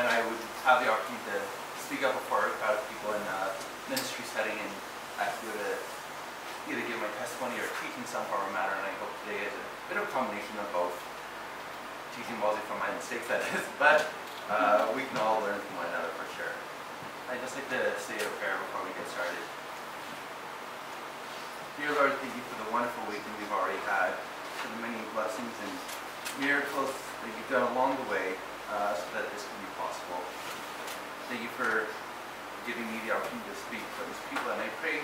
when I would have the opportunity to speak up before a crowd of people in a ministry setting and actually to either give my testimony or teach in some form or matter. And I hope today is a bit of a combination of both. Teaching mostly from my mistakes, that is, but we can all learn from one another for sure. I'd just like to say a prayer before we get started. Dear Lord, thank you for the wonderful weekend we've already had, for the many blessings and miracles that you've done along the way so that this can be possible. Thank you for giving me the opportunity to speak for these people, and I pray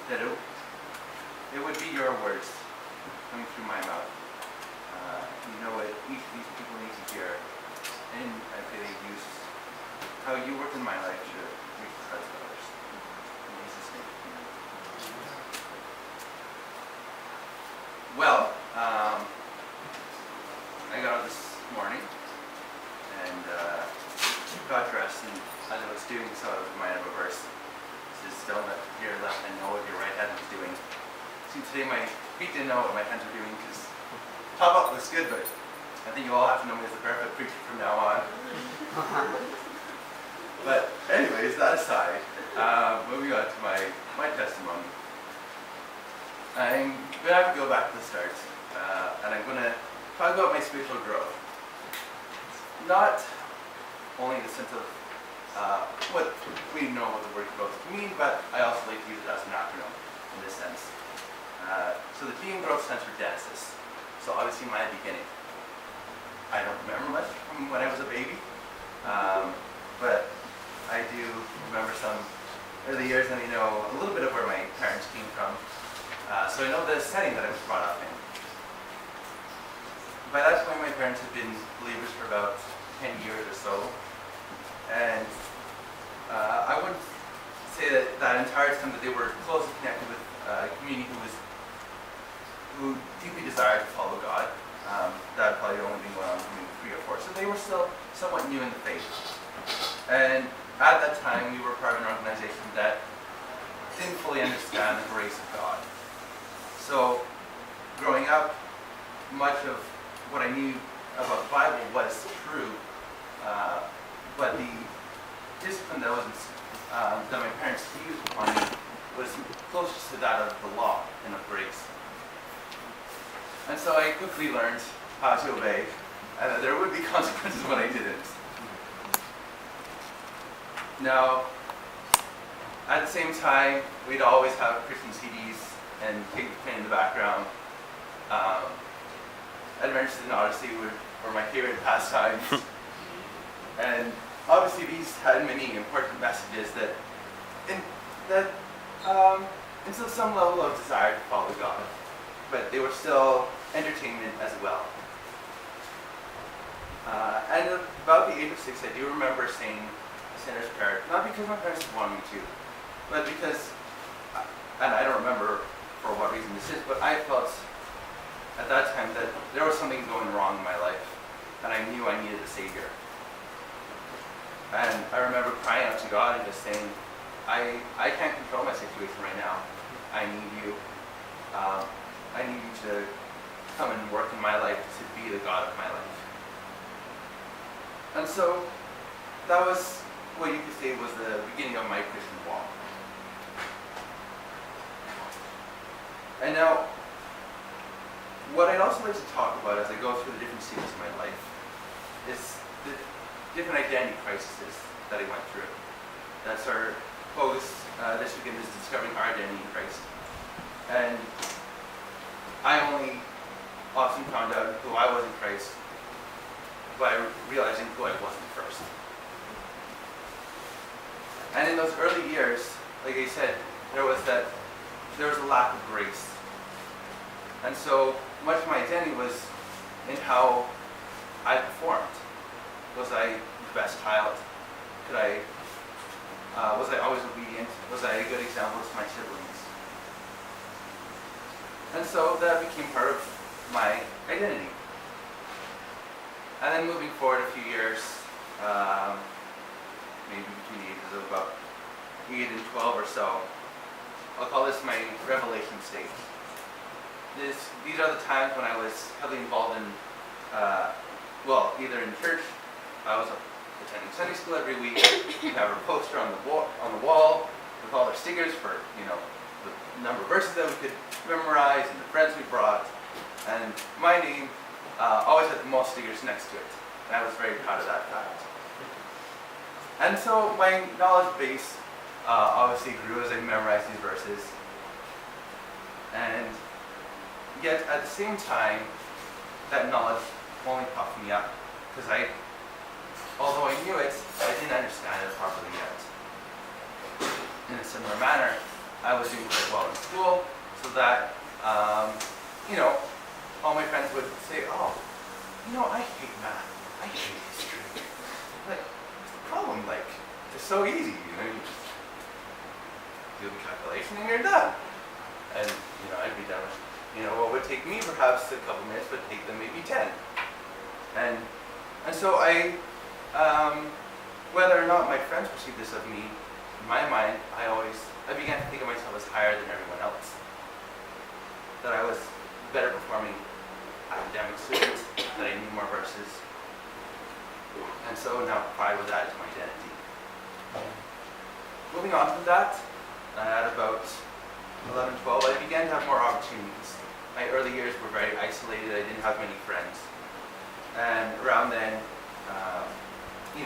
that it would be your words coming through my mouth. You know what each of these people need to hear, and I pray they use how you work in my life to reach the hearts of others. In Jesus' name, amen. Well, I got up this morning and got dressed, and as I was doing so, I was reminded of a verse. It says, "Don't let your left hand know what your right hand is doing." See, today my feet didn't know what my hands were doing because top up looks good, but I think you all have to know me as the barefoot preacher from now on. But anyways, that aside, moving on to my testimony. I'm going to have to go back to the start, and I'm going to talk about my spiritual growth. Not only in the sense of what we know what the word growth can mean, but I also like to use it as an acronym in this sense. So the Team Growth stands for Genesis. So obviously my beginning. I don't remember much from when I was a baby, but I do remember some early years, and I know a little bit of where my parents came from. So I know the setting that I was brought up in. By that point, my parents had been believers for about 10 years or so, and I wouldn't say that entire time that they were closely connected with a community who deeply desired to follow God. That probably only been going on for maybe 3 or 4. So they were still somewhat new in the faith. And at that time, we were part of an organization that didn't fully understand the grace of God. So growing up, much of what I knew about the Bible was true, but the discipline that my parents used upon me was closest to that of the law and of grace. And so I quickly learned how to obey, and that there would be consequences when I didn't. Now, at the same time, we'd always have Christian CDs and Take the Pain in the background. Adventures in Odyssey were my favorite pastimes. And obviously these had many important messages that instilled some level of desire to follow God. But they were still entertainment as well. And about the age of 6, I do remember saying a sinner's prayer, not because my parents wanted me to, but because, and I don't remember for what reason this is, but I felt at that time that there was something going wrong in my life, and I knew I needed a Savior. And I remember crying out to God and just saying, I can't control my situation right now. I need you. I need you to come and work in my life to be the God of my life. And so that was what you could say was the beginning of my Christian walk. And now, what I'd also like to talk about as I go through the different stages of my life is the different identity crises that I went through. That's our focus this weekend, is discovering our identity in Christ. And I only often found out who I was in Christ by realizing who I wasn't first. And in those early years, like I said, there was a lack of grace. And so much of my identity was in how I performed. Was I the best child? Was I always obedient? Was I a good example to my siblings? And so that became part of my identity. And then moving forward a few years, maybe between the ages of about 8 and 12 or so, I'll call this my revelation stage. These are the times when I was heavily involved in, either in church. I was attending Sunday school every week. We have our poster on the wall with all our stickers for, the number of verses that we could memorize and the friends we brought. And my name always had the most stickers next to it. And I was very proud of that fact. And so my knowledge base obviously grew as I memorized these verses. And yet at the same time, that knowledge only puffed me up. Because although I knew it, I didn't understand it properly yet. In a similar manner, I was doing quite well in school, so that, all my friends would say, oh, I hate math, I hate history. Like, what's the problem? Like, it's so easy, you just do the calculation and you're done. And, I'd be done with, what would take me perhaps a couple minutes would take them maybe 10. And so I, whether or not my friends perceived this of me, in my mind, I began to think of myself as higher than everyone else. That I was better performing academic student, that I knew more verses. And so now pride was added to my identity. Moving on from that, at about 11, 12, I began to have more opportunities. My early years were very isolated, I didn't have many friends. And around then,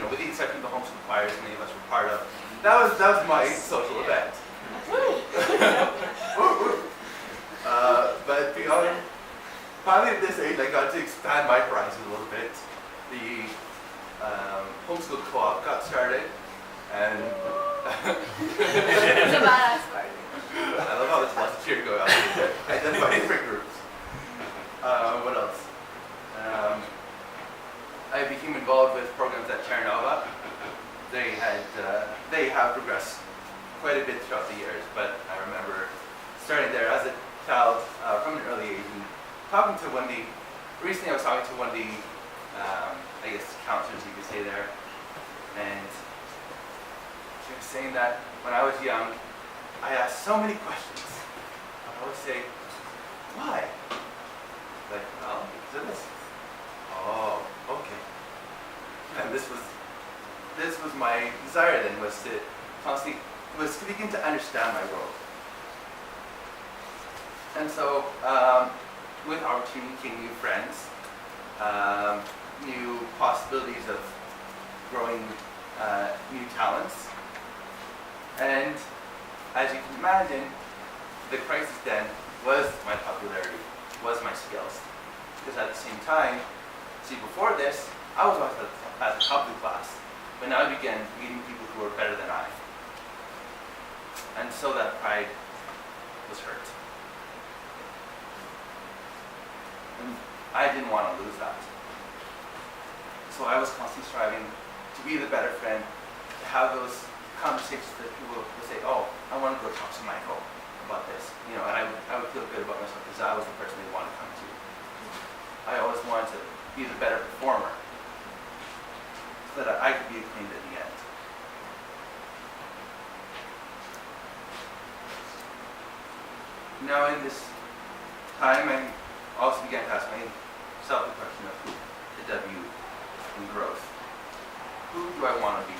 with the exception of the homeschool choirs many of us were part of, that was my social event. But beyond, finally at this age, I got to expand my horizons a little bit. The homeschool co-op got started, and It's a badass party. I love how there's lots of cheer going on. Identify different groups. What else? I became involved with programs at Terra Nova. They have progressed quite a bit throughout the years, but I remember starting there as a child from an early age and recently I was talking to one of the, counselors you could say there, and she was saying that when I was young, I asked so many questions. I would say, why? Like, well, because of this. Oh, okay. And this was my desire then, was to begin to understand my world. And so, with opportunity came new friends, new possibilities of growing new talents. And as you can imagine, the crisis then was my popularity, was my skills. Because at the same time, before this, I was always at the top of the class, but now I began meeting people who were better than I. And so that pride was hurt. And I didn't want to lose that. So I was constantly striving to be the better friend, to have those conversations that people would say, oh, I want to go talk to Michael about this. And I would feel good about myself because I was the person they wanted to come to. I always wanted to be the better performer so that I could be acclaimed at the end. Now in this time, I also began to ask myself the question of the W in growth. Who do I want to be?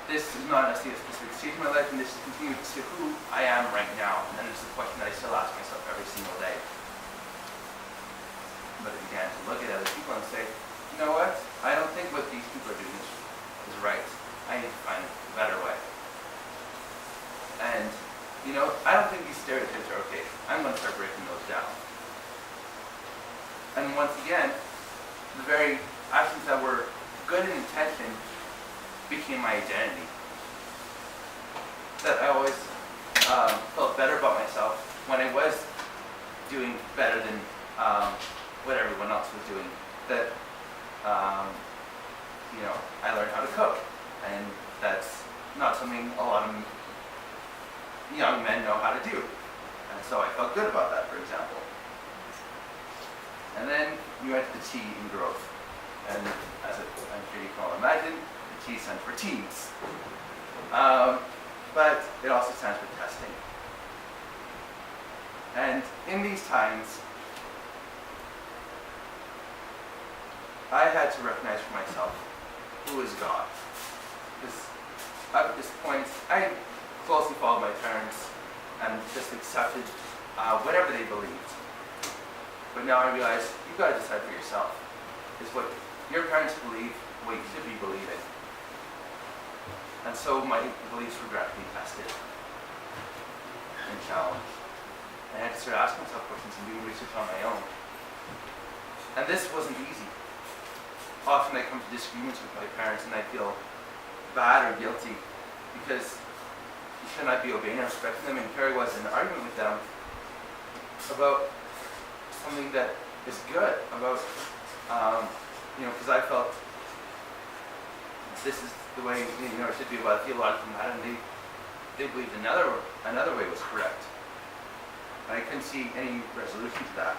This is not necessarily a specific stage of my life, and this is continuing to who I am right now. And it's a question that I still ask myself every single day. But I began to look at other people and say, you know what? I don't think what these people are doing is right. I need to find a better way. And, I don't think these stereotypes are okay. I'm going to start breaking those down. And once again, the very actions that were good in intention became my identity. That I always felt better about myself when I was doing better than what everyone else was doing. That, I learned how to cook. And that's not something a lot of young men know how to do. And so I felt good about that, for example. And then you went to the T in growth. And as I'm sure you can all imagine, the T stands for teens. But it also stands for testing. And in these times, I had to recognize for myself who is God. Because up at this point, I closely followed my parents and just accepted whatever they believed. But now I realize you've got to decide for yourself. Is what your parents believe what you should be believing. And so my beliefs were gradually tested and challenged. And I had to start asking myself questions and doing research on my own. And this wasn't easy. Often I come to disagreements with my parents and I feel bad or guilty because you should not be obeying and respecting them. And here I was in an argument with them about something that is good, about, because I felt this is the way, it should be about a theological matter, and they believed another way was correct. And I couldn't see any resolution to that.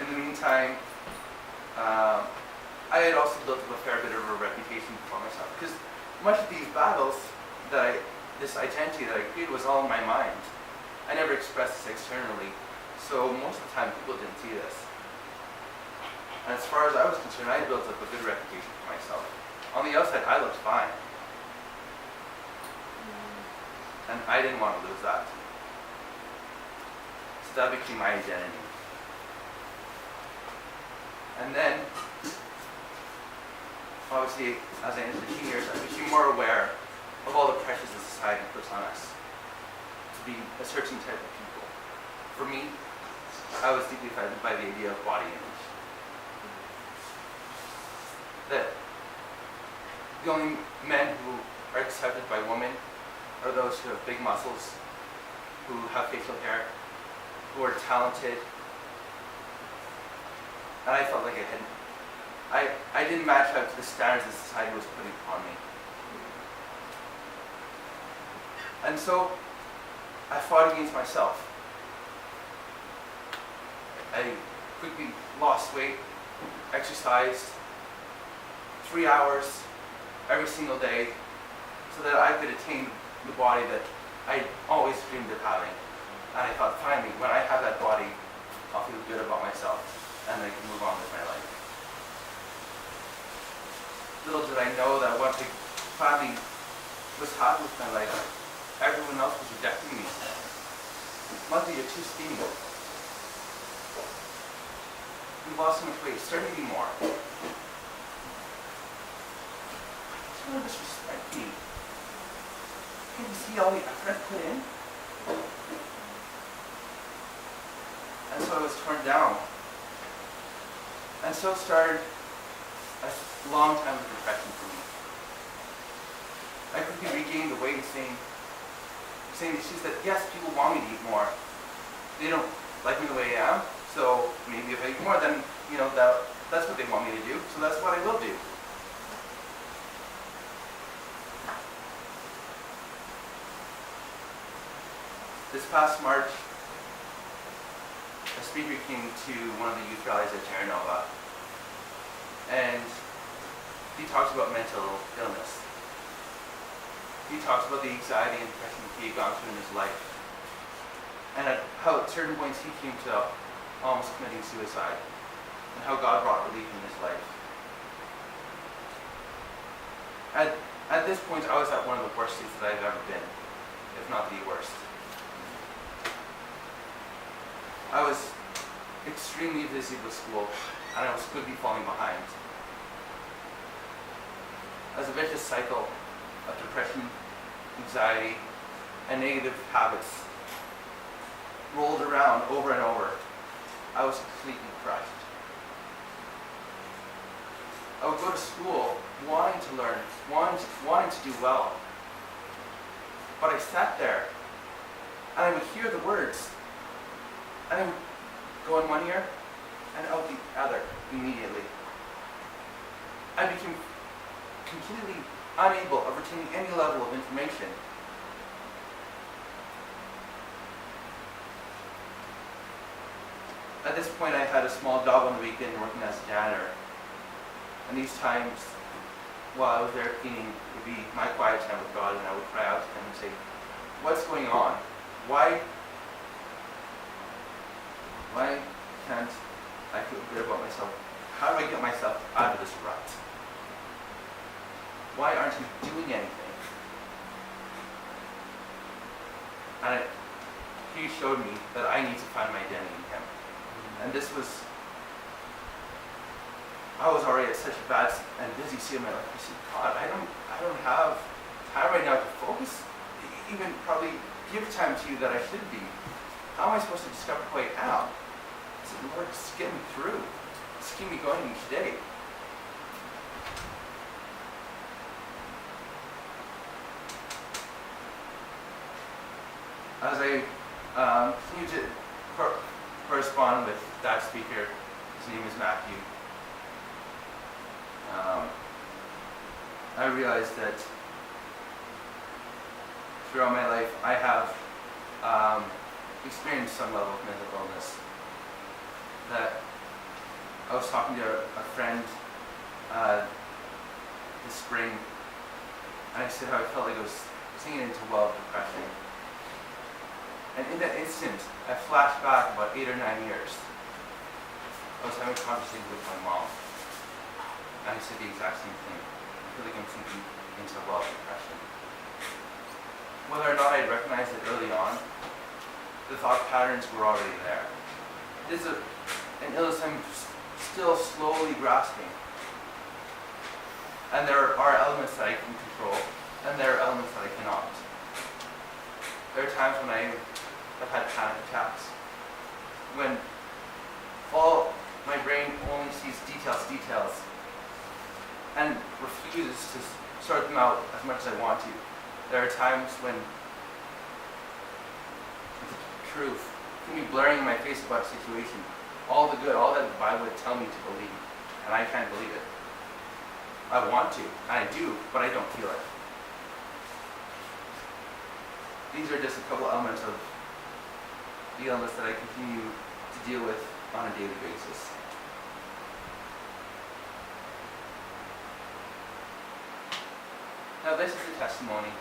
In the meantime, I had also built up a fair bit of a reputation for myself, because much of these battles this identity that I created was all in my mind. I never expressed this externally, so most of the time people didn't see this. And as far as I was concerned, I had built up a good reputation for myself. On the outside, I looked fine. And I didn't want to lose that. So that became my identity. And then, obviously, as I entered the teen years, I became more aware of all the pressures that society puts on us to be a certain type of people. For me, I was deeply affected by the idea of body image. That the only men who are accepted by women are those who have big muscles, who have facial hair, who are talented. And I felt like I didn't match up to the standards that society was putting upon me. And so I fought against myself. I quickly lost weight, exercised 3 hours every single day so that I could attain the body that I always dreamed of having. And I thought, finally, when I have that body, I'll feel good about myself and I can move on with my life. Little did I know that once I finally was happy with my life, everyone else was rejecting me. Mother, you're too skinny. You've lost so much weight. Start eating more. Someone disrespect me. Can you see all the effort I've put in? And so I was torn down. And so started a long time of depression for me. I quickly regained the weight, saying that yes, people want me to eat more. They don't like me the way I am, so maybe if I eat more, then that's what they want me to do, so that's what I will do. This past March, a speaker came to one of the youth rallies at Terra Nova, and he talks about mental illness. He talks about the anxiety and depression he had gone through in his life, and how at certain points he came to almost committing suicide, and how God brought relief in his life. At this point, I was at one of the worst states that I've ever been, if not the worst. I was extremely busy with school, and I was quickly falling behind. As a vicious cycle of depression, anxiety, and negative habits rolled around over and over, I was completely crushed. I would go to school wanting to learn, wanting to do well. But I sat there, and I would hear the words, and I would go in one ear and out the other immediately. I became completely unable of retaining any level of information. At this point, I had a small job on the weekend working as a janitor. And these times, while I was there cleaning, it would be my quiet time with God, and I would cry out to Him and say, "What's going on? Why Why can't I feel good about myself? How do I get myself out of this rut? Why aren't you doing anything? And he showed me that I need to find my identity in him. And this was, I was already at such a bad and busy state of my life. I said, God, I don't have time right now to focus, even probably give time to you that I should be. How am I supposed to discover who I am? I said, Lord, just get me through. Just keep me going each day. As I continue to correspond with that speaker, his name is Matthew, I realized that throughout my life I have experienced some level of mental illness. That I was talking to a friend this spring, and I said how I felt like I was sinking into a well of depression. And in that instant, I flashed back about 8 or 9 years. I was having a conversation with my mom, and I said the exact same thing. I feel like I'm sinking into a well of depression. Whether or not I recognized it early on, the thought patterns were already there. This is an illness I'm still slowly grasping. And there are elements that I can control, and there are elements that I cannot. There are times when I have had panic attacks, when my brain only sees details, and refuses to sort them out as much as I want to. There are times when the truth can be blaring in my face about a situation. All the good, all that the Bible would tell me to believe, and I can't believe it. I want to, and I do, but I don't feel it. These are just a couple elements of the illness that I continue to deal with on a daily basis. Now this is a testimony,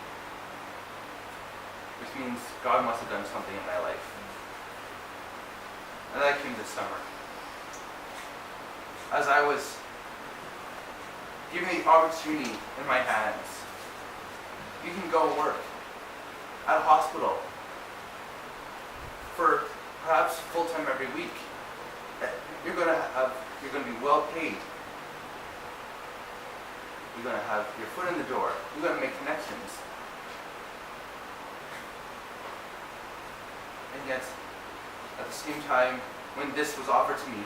which means God must have done something in my life. And that came this summer. As I was given the opportunity in my hands, you can go and work at a hospital for perhaps full-time every week. You're going to be well paid. You're going to have your foot in the door. You're going to make connections. And yet, at the same time, when this was offered to me,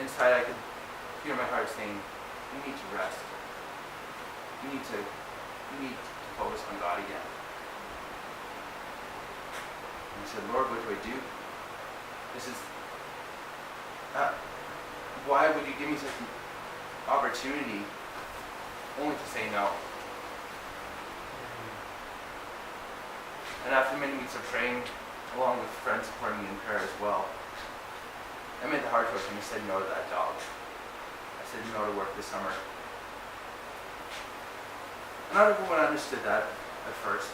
inside I could hear my heart saying, you need to rest. You need to focus on God again. And I said, Lord, what do I do? This is, why would you give me such an opportunity only to say no? And after many weeks of praying, along with friends supporting me in prayer as well, I made the hard choice and I said no to that job. I said no to work this summer. And not everyone understood that at first.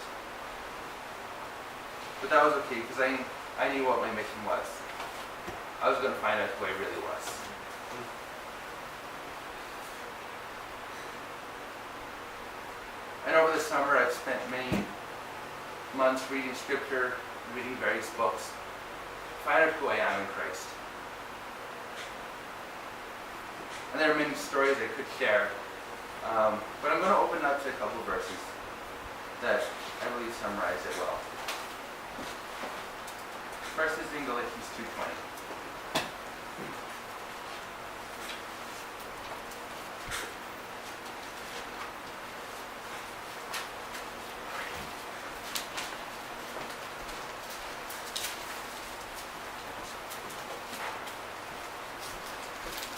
But that was okay, because I knew what my mission was. I was going to find out who I really was. And over the summer, I've spent many months reading scripture, reading various books, to find out who I am in Christ. And there are many stories I could share, but I'm going to open up to a couple of verses that I believe summarize it well. First is in Galatians 2:20.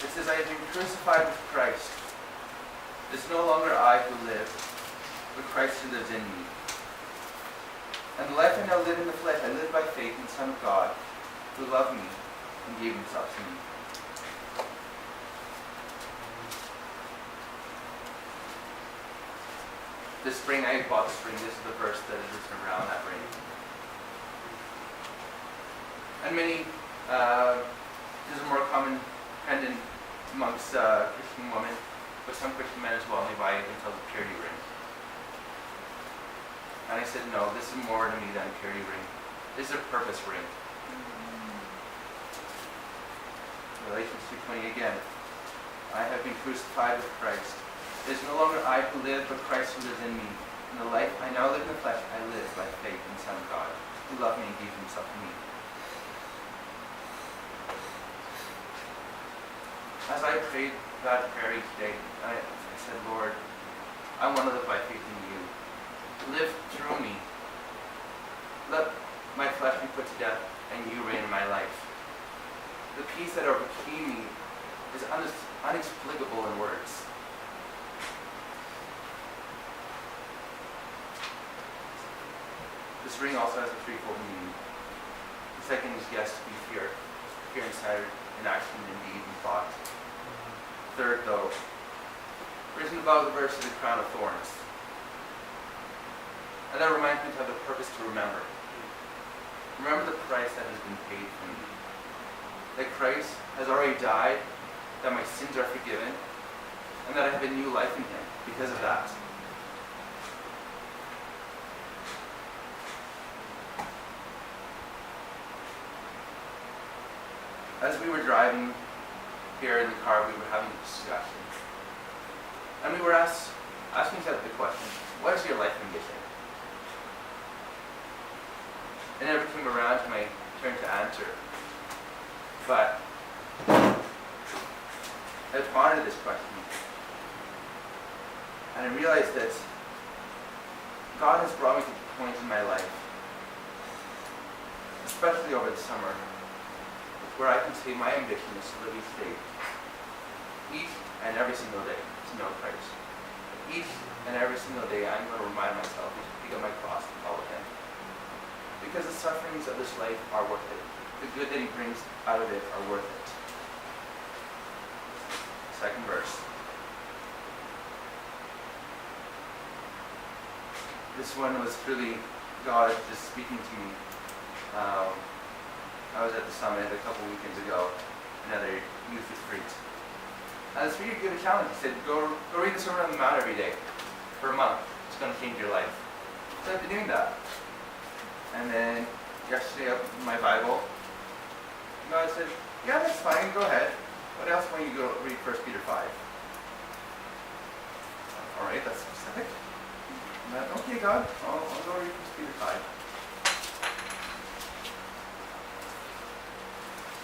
It says, I have been crucified with Christ. It is no longer I who live, but Christ who lives in me. And the life I now live in the flesh, I live by faith in the Son of God, who loved me and gave himself to me. This spring, I bought the ring. This is the verse that is written around that ring. And many, there's a more common trend amongst Christian women, but some Christian men as well, and they buy it until the purity ring. And I said, no, this is more to me than a purity ring. This is a purpose ring. Galatians 2:20 again. I have been crucified with Christ. It is no longer I who live, but Christ who lives in me. In the life I now live in the flesh, I live by faith in the Son of God, who loved me and gave himself for me. As I prayed that prayer each day, I said, Lord, I want to live by faith in you. Live through me. Let my flesh be put to death, and you reign in my life. The peace that overcame me is inexplicable in words. This ring also has a threefold meaning. The second is yes, to be fear inside, in action, in deed, and thought. Third, though, risen above the verse is a crown of thorns. And that reminds me to have the purpose to remember. Remember the price that has been paid for me. That Christ has already died, that my sins are forgiven, and that I have a new life in him because of that. As we were driving here in the car, we were having a discussion. And we were asking each other the question, what is your life ambition? It never came around to my turn to answer. But I pondered this question. And I realized that God has brought me to points in my life, especially over the summer, where I can say my ambition is to live each day, each and every single day, to know Christ. Each and every single day I'm going to remind myself to pick up my cross and follow him. Because the sufferings of this life are worth it. The good that he brings out of it are worth it. Second verse. This one was truly God just speaking to me. I was at the summit a couple weekends ago, another youth retreat. And the speaker gave a challenge. He said, go read the Sermon on the Mount every day for a month. It's going to change your life. So I've been doing that. And then yesterday I opened my Bible. And God said, yeah, that's fine, go ahead. What else when you go read 1 Peter 5? All right, that's specific. And then, okay, God, I'll go read 1 Peter 5.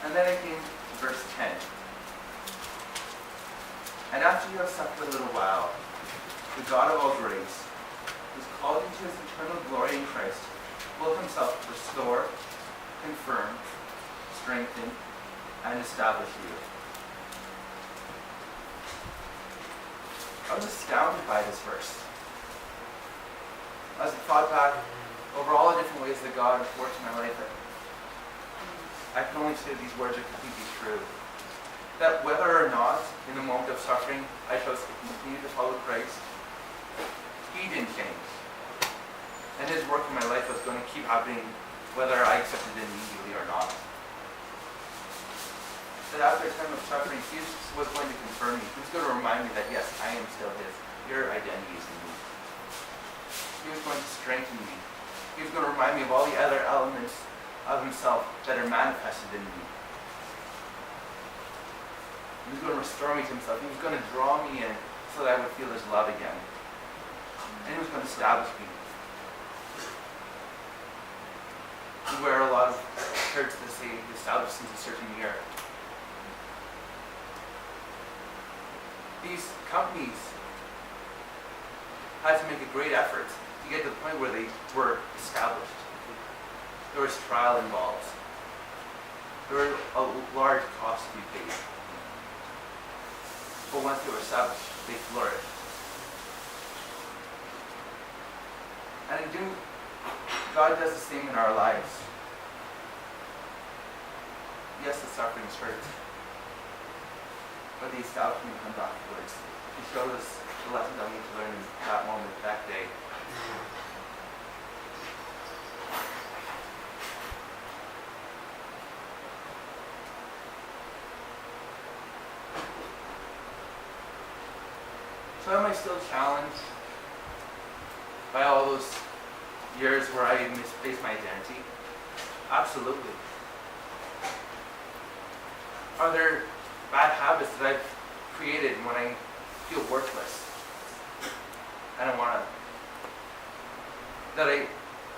And then I came to verse 10. And after you have suffered a little while, the God of all grace, who has called you to his eternal glory in Christ, will himself restore, confirm, strengthen, and establish you. I was astounded by this verse. As I thought back over all the different ways that God has worked in my life, I can only say these words are completely true. That whether or not, in the moment of suffering, I chose to continue to follow Christ, he didn't change. And his work in my life was going to keep happening whether I accepted it immediately or not. That after a time of suffering, he was going to confirm me. He was going to remind me that, yes, I am still his. Your identity is in me. He was going to strengthen me. He was going to remind me of all the other elements of himself that are manifested in me. He was going to restore me to himself. He was going to draw me in so that I would feel his love again. And he was going to establish me. Where a lot of churches say he established since a certain year. These companies had to make a great effort to get to the point where they were established. There was trial involved. There was a large cost to be paid. But once they were established, they flourished. And God does the same in our lives. Yes, the suffering hurts, but the establishment comes afterwards. He showed us the lesson that we need to learn in that moment, that day. So am I still challenged by all those years where I misplaced my identity? Absolutely. Are there bad habits that I've created when I feel worthless? I don't want to.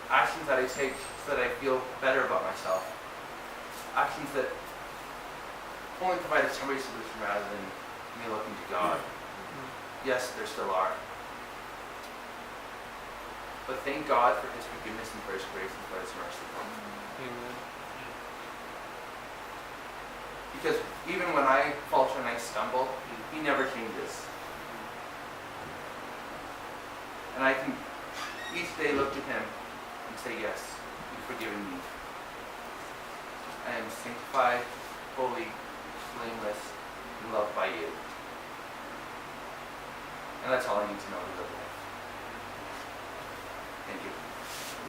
Actions that I take so that I feel better about myself. Actions that only provide a temporary solution rather than me looking to God. Yes, there still are. But thank God for His forgiveness and for His grace and for His mercy. Amen. Because even when I falter and I stumble, He never changes. And I can each day look to Him and say, yes, You've forgiven me. I am sanctified, holy, blameless, and loved by You. And that's all I need to know to live life. Thank you.